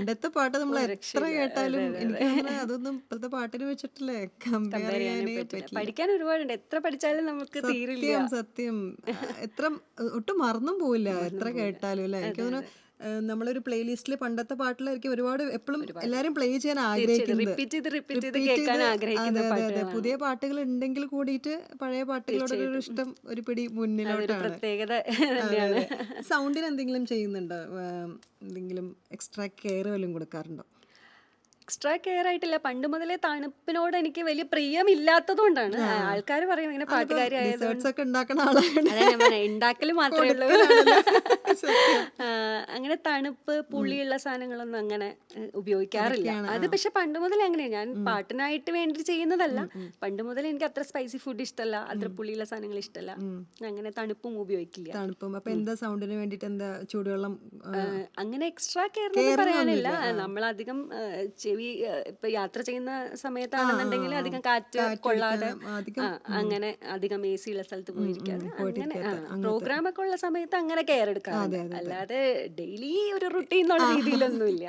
പണ്ടത്തെ പാട്ട് നമ്മൾ ഒരു എത്ര രക്ഷയില്ല. കേട്ടാലും അതെ അതെ എനിക്ക് അതെ. തോന്നുന്നത് അതൊന്നും ഇപ്പോഴത്തെ പാട്ടിന് വെച്ചിട്ടില്ലേ കമ്പയർ കമ്പയർ ചെയ്യാനേ ചെയ്യാനേ പറ്റില്ല. പറ്റില്ല. പഠിക്കാൻ ഒരുപാടുണ്ട്. എത്ര പഠിച്ചാലും നമുക്ക് തീരില്ല. സത്യം സത്യം. എത്ര ഒട്ടും മറന്നും പോവില്ല മറന്നും എത്ര പോവില്ല. കേട്ടാലും അല്ലേ. എനിക്ക് അതെ തോന്നുന്നു അതെ. നമ്മളൊരു പ്ലേലിസ്റ്റിൽ പണ്ടത്തെ പാട്ടിലായിരിക്കും ഒരുപാട് എപ്പോഴും ഒരുപാട്. എല്ലാരും പ്ലേ ചെയ്യാൻ തീർച്ചയായിട്ടും ആഗ്രഹിക്കുന്നത്. റിപ്പീറ്റ് ചെയ്ത് റിപ്പീറ്റ് കേൾക്കാൻ ചെയ്ത് ആഗ്രഹിക്കുന്ന അതെ അതെ അതെ പാട്ടുകളാണ്. പുതിയ പാട്ടുകൾ ഉണ്ടെങ്കിൽ കൂടിയിട്ട് പഴയ പാട്ടുകളോടൊരു തീർച്ചയായിട്ടും. ഇഷ്ടം ഒരു പിടി അതൊരു മുന്നിലോട്ടാണ്. പ്രത്യേകത അതെ തന്നെയാണ്. അതെ. സൗണ്ടിന് എന്തെങ്കിലും ചെയ്യുന്നുണ്ടോ? എന്തെങ്കിലും എക്സ്ട്രാ കെയർ വല്ലതും കൊടുക്കാറുണ്ടോ? എക്സ്ട്രാ കെയർ ആയിട്ടില്ല. പണ്ട് മുതലേ തണുപ്പിനോട് എനിക്ക് വലിയ പ്രിയമില്ലാത്തത് കൊണ്ടാണ്. ആ ആൾക്കാർ പറയും ഇങ്ങനെ അതിപ്പം പാട്ടുകാരി ഡിസേർട്സ് ആയതുകൊണ്ട്. ഒക്കെ ഉണ്ടാക്കണ ആളാണ്. അതാ ഞാൻ പറഞ്ഞത്, ഉണ്ടാക്കൽ മാത്രമേ ഉള്ളൂ. കൊടുക്കലാണല്ലോ. സത്യം. ആ, അങ്ങനെ തണുപ്പ് ഉം. പുളിയുള്ള സാധനങ്ങളൊന്നും അങ്ങനെ ഉപയോഗിക്കാറില്ല. അതൊക്കെയാണ്. അത് പക്ഷെ പണ്ട് മുതലേ അങ്ങനെയാണ്. ഞാൻ ഉം. പാട്ടിനായിട്ട് വേണ്ടി ചെയ്യുന്നതല്ല. ഉം. ഉം. പണ്ട് മുതൽ എനിക്ക് അത്ര സ്പൈസി ഫുഡ് ഇഷ്ടമല്ല, അത്ര ഉം. പുളിയുള്ള സാധനങ്ങൾ ഇഷ്ടമല്ല. ഉം. അങ്ങനെ തണുപ്പും ഉപയോഗിക്കില്ല. തണുപ്പും അപ്പൊ ഉം. എന്താ സൗണ്ടിന് വേണ്ടിട്ട് എന്താ ചൂടുവെള്ളം അങ്ങനെ എക്സ്ട്രാ കെയർ എന്നൊന്നും കെയറിങ് പറയാനില്ല. ഒന്നുമില്ല. ആ നമ്മളധികം ചെവി ഇപ്പൊ യാത്ര ചെയ്യുന്ന ആ ആ സമയത്താണെന്നുണ്ടെങ്കിൽ ആ. അധികം കാറ്റ് കൊള്ളാതെ, കാറ്റടിക്കാൻ അധികം അങ്ങനെ അധികം AC ഉള്ള സ്ഥലത്ത് പോയിരിക്കാതെ അങ്ങനെ പോയിട്ടിരിക്കാത്ത അങ്ങനത്തെ. പ്രോഗ്രാം ഒക്കെ ഉള്ള സമയത്ത് അങ്ങനെ കെയർ അതെ എടുക്കാറുണ്ട്. അതെ അതെ. അല്ലാതെ ഡെയിലി ഒരു റുട്ടീൻ എന്നുള്ള ആ രീതിയിലൊന്നുമില്ല.